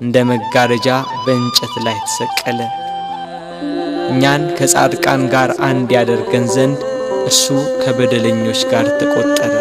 እንደ መጋረጃ በእንጨት ላይ ተሰቀለ። እኛን ከጻድቃን ጋር አንድ ያደርገን ዘንድ እርሱ ከበደለኞች ጋር ተቆጠረ።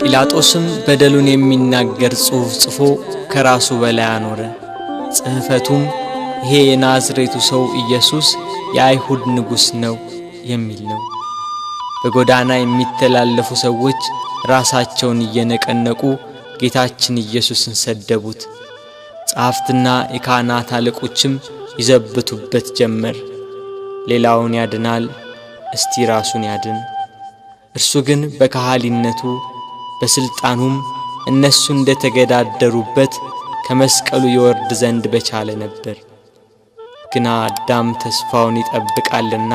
ጲላጦስም በደሉን የሚናገር ጽሑፍ ጽፎ ከራሱ በላይ አኖረ። ጽሕፈቱም ይሄ የናዝሬቱ ሰው ኢየሱስ የአይሁድ ንጉሥ ነው የሚል ነው። በጎዳና የሚተላለፉ ሰዎች ራሳቸውን እየነቀነቁ ጌታችን ኢየሱስን ሰደቡት። ጸሐፍትና የካህናት አለቆችም ይዘብቱበት ጀመር። ሌላውን ያድናል፣ እስቲ ራሱን ያድን። እርሱ ግን በካህሊነቱ በስልጣኑም እነሱ እንደተገዳደሩበት ከመስቀሉ ይወርድ ዘንድ በቻለ ነበር። ግና አዳም ተስፋውን ይጠብቃልና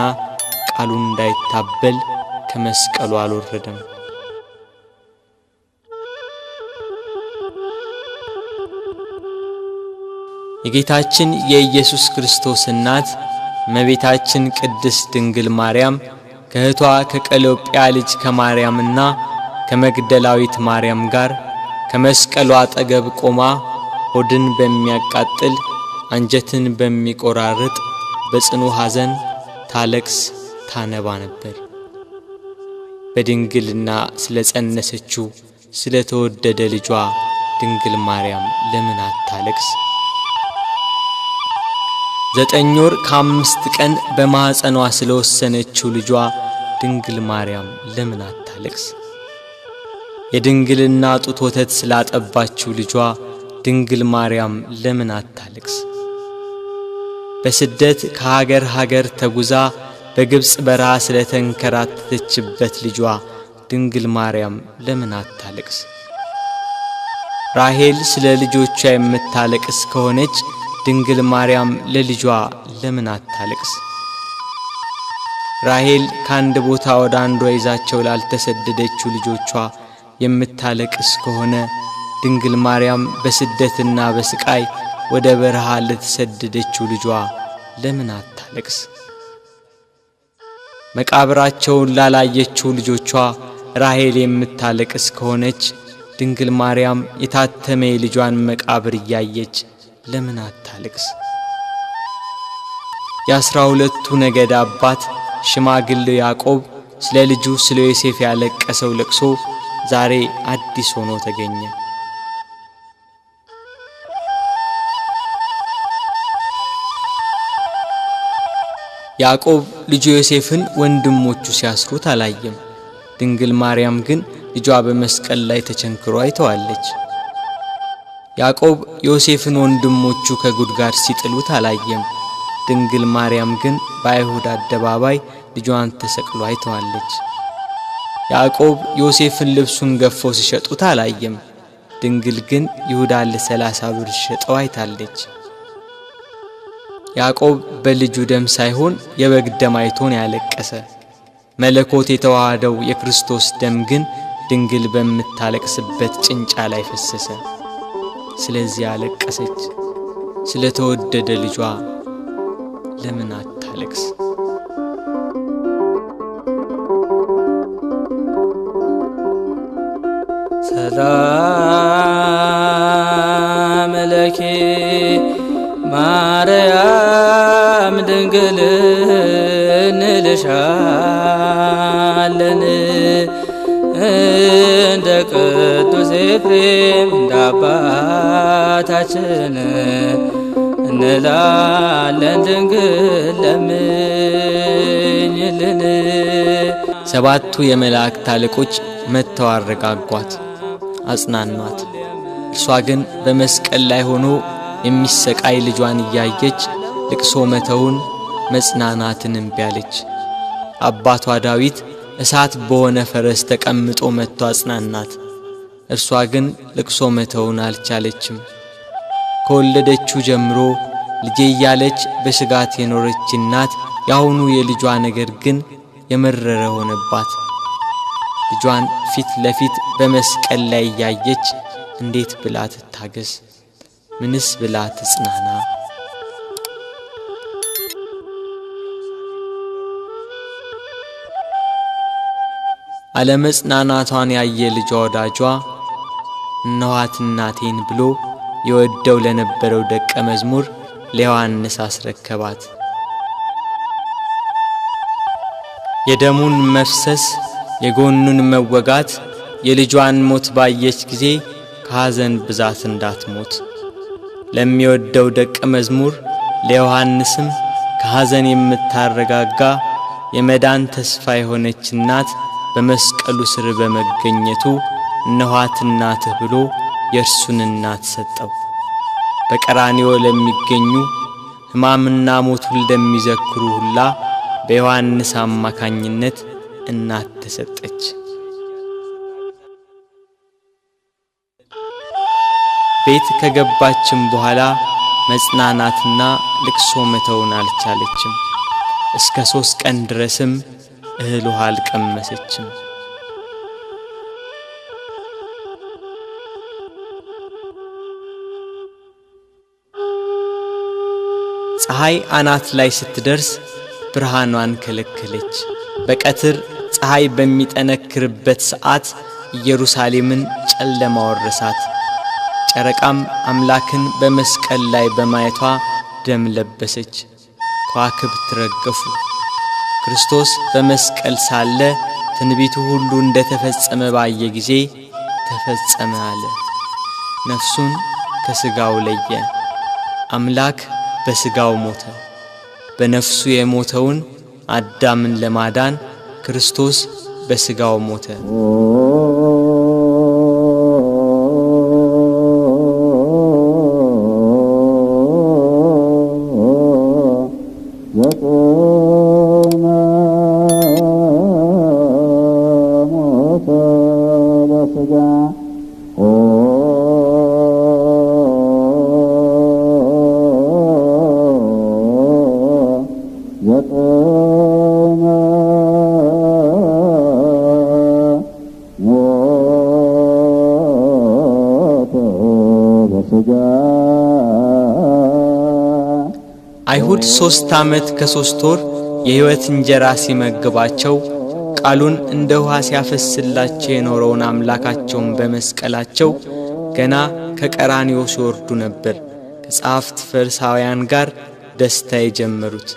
ቃሉን እንዳይታበል ከመስቀሉ አልወረደም። የጌታችን የኢየሱስ ክርስቶስ እናት እመቤታችን ቅድስት ድንግል ማርያም ከእህቷ ከቀሎጵያ ልጅ ከማርያምና ከመግደላዊት ማርያም ጋር ከመስቀሉ አጠገብ ቆማ ሆድን በሚያቃጥል አንጀትን በሚቆራርጥ በጽኑ ሐዘን ታለቅስ ታነባ ነበር። በድንግልና ስለጸነሰችው ስለተወደደ ልጇ ድንግል ማርያም ለምን አታለቅስ? 9 ወር ከ5 ቀን በማኅፀኗ ስለወሰነችው ልጇ ድንግል ማርያም ለምን አታለቅስ? የድንግልና ጡት ወተት ስላጠባችው ልጇ ድንግል ማርያም ለምን አታለቅስ? በስደት ከሀገር ሀገር ተጉዛ በግብጽ በረሃ ስለተንከራተተችበት ልጇ ድንግል ማርያም ለምን አታለቅስ? ራሔል ስለ ልጆቿ የምታለቅስ ከሆነች ድንግል ማርያም ለልጇ ለምን አታለቅስ? ራሔል ካንድ ቦታ ወደ አንዷ ይዛቸው ላልተሰደደችው ልጆቿ የምታለቅስ ከሆነ ድንግል ማርያም በስደትና በስቃይ ወደ በረሃ ለተሰደደችው ልጇ ለምን አታለቅስ? መቃብራቸውን ላላየችው ልጆቿ ራሔል የምታለቅስ ከሆነች ድንግል ማርያም የታተመ ልጇን መቃብር እያየች ለምን አታለቅስ? የ12ቱ ነገድ አባት ሽማግሌው ያዕቆብ ስለ ልጁ ስለ ዮሴፍ ያለቀሰው ለቅሶ ዛሬ አዲስ ሆኖ ተገኘ። ያዕቆብ ልጁ ዮሴፍን ወንድሞቹ ሲያስሩት አላየም። ድንግል ማርያም ግን ልጇ በመስቀል ላይ ተቸንክሮ አይተዋለች። ያዕቆብ ዮሴፍን ወንድሞቹ ከጉድጓድ ሲጥሉት አላየም። ድንግል ማርያም ግን በአይሁድ አደባባይ ልጇን ተሰቅሎ አይተዋለች። ያዕቆብ ዮሴፍን ልብሱን ገፈው ሲሸጡት አላየም። ድንግል ግን ይሁዳ ለ30 ብር ሸጠው አይታለች። ያዕቆብ በልጁ ደም ሳይሆን የበግ ደም አይቶን ያለቀሰ። መለኮት የተዋሃደው የክርስቶስ ደም ግን ድንግል በምታለቅስበት ጭንጫ ላይ ፈሰሰ። ስለዚህ አለቀሰች። ስለተወደደ ልጇ ለምን አታለቅስ? ሰላም ለኪ ማርያም ድንግል እንልሻለን እንደ ቅዱስ ኤፍሬም እንደ አባታችን እንላለን ድንግል ለምኝልን። ሰባቱ የመላእክት አለቆች መጥተው አረጋጓት፣ አጽናኗት። እርሷ ግን በመስቀል ላይ ሆኖ የሚሰቃይ ልጇን እያየች ልቅሶ መተውን መጽናናትን እምቢ አለች። አባቷ ዳዊት እሳት በሆነ ፈረስ ተቀምጦ መጥቶ አጽናናት። እርሷ ግን ልቅሶ መተውን አልቻለችም። ከወለደችው ጀምሮ ልጄ እያለች በስጋት የኖረች እናት ያሁኑ የልጇ ነገር ግን የመረረ ሆነባት። ልጇን ፊት ለፊት በመስቀል ላይ ያየች እንዴት ብላ ትታገስ? ምንስ ብላ ትጽናና? አለመጽናናቷን ያየ ልጇ ወዳጇ እነኋት እናቴን ብሎ የወደው ለነበረው ደቀ መዝሙር ለዮሐንስ አስረከባት። የደሙን መፍሰስ የጎኑን መወጋት የልጇን ሞት ባየች ጊዜ ከሐዘን ብዛት እንዳትሞት ለሚወደው ደቀ መዝሙር ለዮሐንስም ከሐዘን የምታረጋጋ የመዳን ተስፋ የሆነች እናት በመስቀሉ ስር በመገኘቱ እነኋት እናትህ ብሎ የእርሱን እናት ሰጠው። በቀራንዮ ለሚገኙ ሕማምና ሞቱን ለሚዘክሩ ሁላ በዮሐንስ አማካኝነት እናት ተሰጠች። ቤት ከገባችም በኋላ መጽናናትና ልቅሶ መተውን አልቻለችም። እስከ 3 ቀን ድረስም እህል ውሃ አልቀመሰችም። ፀሐይ አናት ላይ ስትደርስ ብርሃኗን ከለከለች። በቀትር ፀሐይ በሚጠነክርበት ሰዓት ኢየሩሳሌምን ጨለማ ወረሳት። ጨረቃም አምላክን በመስቀል ላይ በማየቷ ደም ለበሰች። ከዋክብት ረገፉ። ክርስቶስ በመስቀል ሳለ ትንቢቱ ሁሉ እንደተፈጸመ ባየ ጊዜ ተፈጸመ አለ። ነፍሱን ከሥጋው ለየ። አምላክ በሥጋው ሞተ። በነፍሱ የሞተውን አዳምን ለማዳን ክርስቶስ በሥጋው ሞተ። አይሁድ 3 ዓመት ከ3 ወር የሕይወት እንጀራ ሲመግባቸው ቃሉን እንደ ውሃ ሲያፈስላቸው የኖረውን አምላካቸውን በመስቀላቸው ገና ከቀራንዮ ሲወርዱ ነበር ከጸሐፍት ፈሪሳውያን ጋር ደስታ የጀመሩት።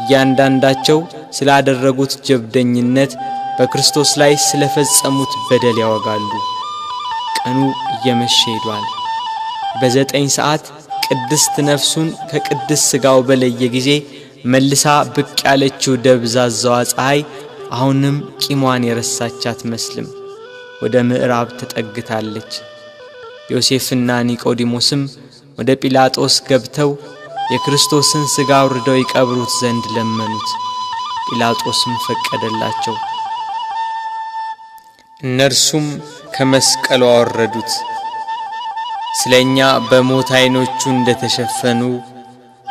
እያንዳንዳቸው ስላደረጉት ጀብደኝነት በክርስቶስ ላይ ስለፈጸሙት በደል ያወጋሉ። ቀኑ እየመሸ ሄዷል። በ9 ሰዓት ቅድስት ነፍሱን ከቅድስ ሥጋው በለየ ጊዜ መልሳ ብቅ ያለችው ደብዛዛዋ ፀሐይ አሁንም ቂሟን የረሳች አትመስልም። ወደ ምዕራብ ተጠግታለች። ዮሴፍና ኒቆዲሞስም ወደ ጲላጦስ ገብተው የክርስቶስን ሥጋ አውርደው ይቀብሩት ዘንድ ለመኑት። ጲላጦስም ፈቀደላቸው። እነርሱም ከመስቀሉ አወረዱት። ስለኛ በሞት ዓይኖቹ እንደተሸፈኑ፣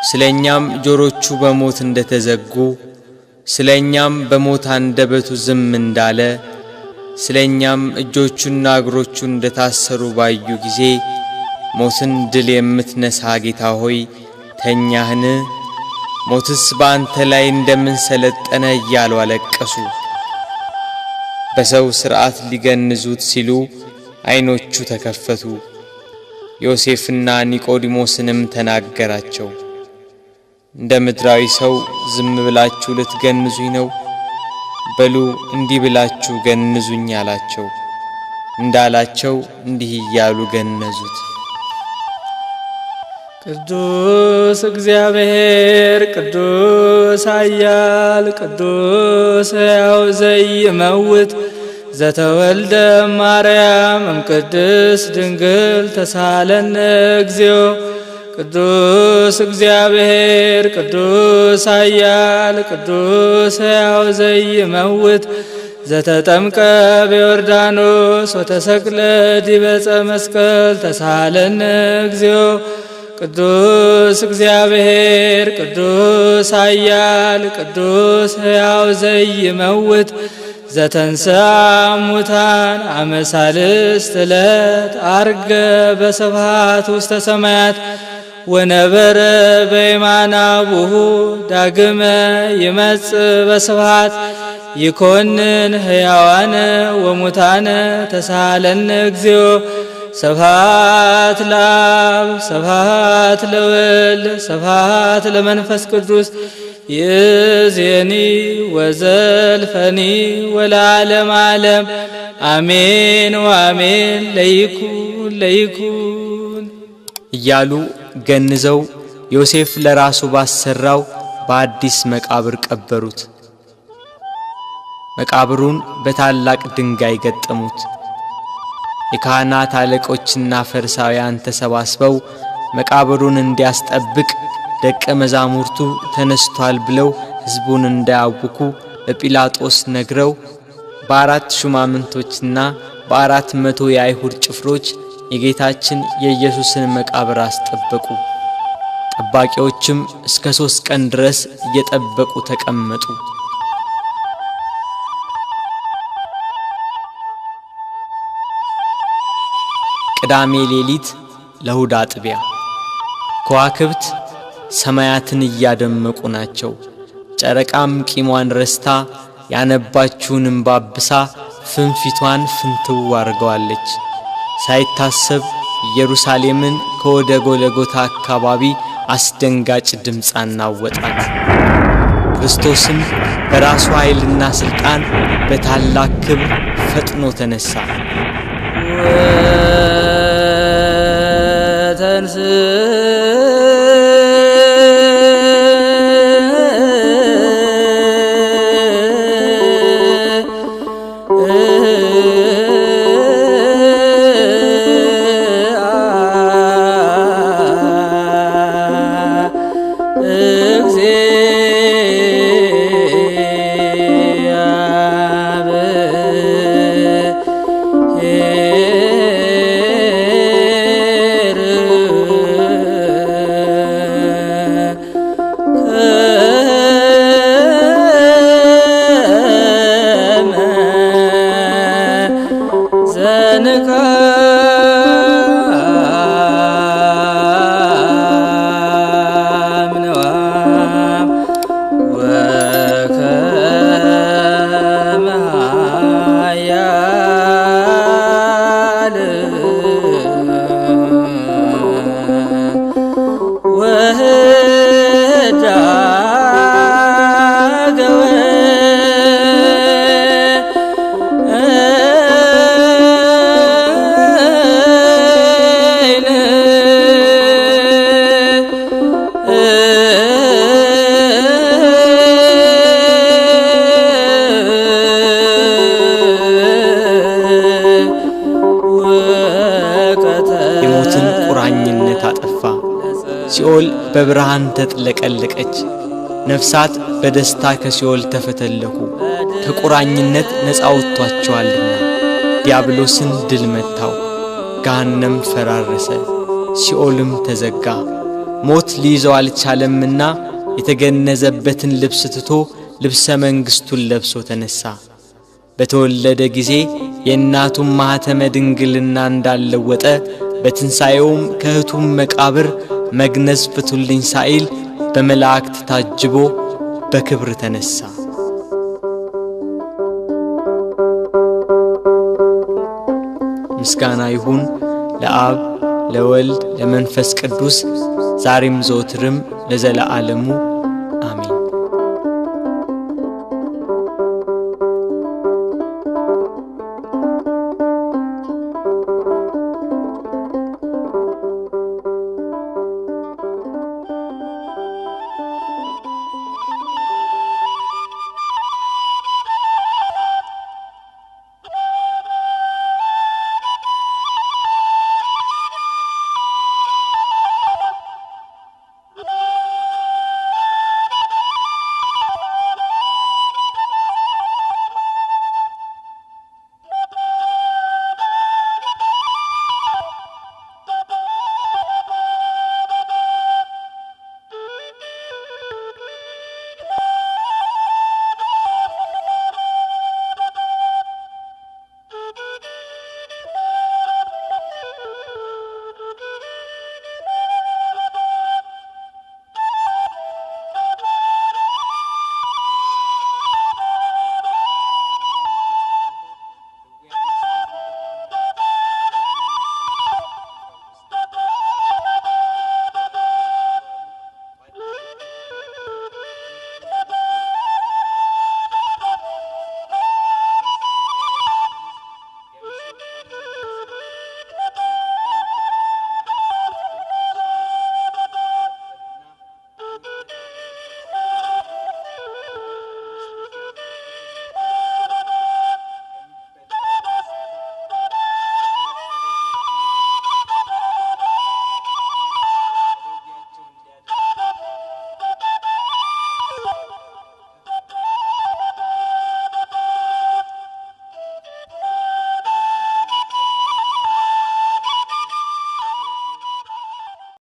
ስለኛም ጆሮቹ በሞት እንደተዘጉ፣ ስለኛም በሞት አንደበቱ ዝም እንዳለ፣ ስለኛም እጆቹና እግሮቹ እንደታሰሩ ባዩ ጊዜ ሞትን ድል የምትነሳ ጌታ ሆይ ተኛህን? ሞትስ በአንተ ላይ እንደምን ሰለጠነ እያሉ አለቀሱ። በሰው ሥርዓት ሊገንዙት ሲሉ ዓይኖቹ ተከፈቱ። ዮሴፍና ኒቆዲሞስንም ተናገራቸው። እንደ ምድራዊ ሰው ዝም ብላችሁ ልትገንዙኝ ነው? በሉ እንዲህ ብላችሁ ገንዙኝ አላቸው። እንዳላቸው እንዲህ እያሉ ገነዙት። ቅዱስ እግዚአብሔር ቅዱስ ኃያል ቅዱስ ሕያው ዘይመውት ዘተወልደ ማርያም እምቅድስት ድንግል ተሳለነ እግዚኦ። ቅዱስ እግዚአብሔር ቅዱስ ኃያል ቅዱስ ሕያው ዘይመውት ዘተጠምቀ በዮርዳኖስ ወተሰቅለ ዲበ ዕፀ መስቀል ተሳለነ እግዚኦ። ቅዱስ እግዚአብሔር ቅዱስ ኃያል ቅዱስ ሕያው ዘይመውት ዘተንሥአ እሙታን አመ ሣልስት ዕለት ዐርገ በስብሐት ውስተ ሰማያት ወነበረ በየማነ አቡሁ ዳግመ ይመጽእ በስብሐት ይኰንን ሕያዋነ ወሙታነ ተሳሃለነ እግዚኦ። ስብሐት ለአብ ስብሐት ለወልድ ስብሐት ለመንፈስ ቅዱስ ይእዜኒ ወዘልፈኒ ወለዓለመ ዓለም አሜን ወአሜን። ለይኩን ለይኩን እያሉ ገንዘው ዮሴፍ ለራሱ ባሰራው በአዲስ መቃብር ቀበሩት። መቃብሩን በታላቅ ድንጋይ ገጠሙት። የካህናት አለቆችና ፈሪሳውያን ተሰባስበው መቃብሩን እንዲያስጠብቅ ደቀ መዛሙርቱ ተነስቷል ብለው ሕዝቡን እንዳያውኩ ለጲላጦስ ነግረው በ4 ሹማምንቶችና በ400 የአይሁድ ጭፍሮች የጌታችን የኢየሱስን መቃብር አስጠበቁ። ጠባቂዎችም እስከ 3 ቀን ድረስ እየጠበቁ ተቀመጡ። ቅዳሜ ሌሊት ለእሁድ አጥቢያ ከዋክብት ሰማያትን እያደመቁ ናቸው። ጨረቃም ቂሟን ረስታ ያነባችውን እንባ አብሳ ፍንፊቷን ፍንትው አርገዋለች። ሳይታሰብ ኢየሩሳሌምን ከወደ ጎልጎታ አካባቢ አስደንጋጭ ድምፅ አናወጣት። ክርስቶስም በራሱ ኃይልና ሥልጣን በታላቅ ክብር ፈጥኖ ተነሳ። እግዚአብሔር ቁራኝነት አጠፋ። ሲኦል በብርሃን ተጥለቀለቀች። ነፍሳት በደስታ ከሲኦል ተፈተለኩ። ከቁራኝነት ነፃ ወጥቷቸዋልና። ዲያብሎስን ድል መታው። ገሃነም ፈራረሰ፣ ሲኦልም ተዘጋ። ሞት ሊይዘው አልቻለምና የተገነዘበትን ልብስ ትቶ ልብሰ መንግሥቱን ለብሶ ተነሳ። በተወለደ ጊዜ የእናቱን ማኅተመ ድንግልና እንዳለወጠ በትንሣኤውም ከእህቱም መቃብር መግነዝ ፍቱልኝ ሳይል በመላእክት ታጅቦ በክብር ተነሳ። ምስጋና ይሁን ለአብ ለወልድ ለመንፈስ ቅዱስ ዛሬም ዘወትርም ለዘለዓለሙ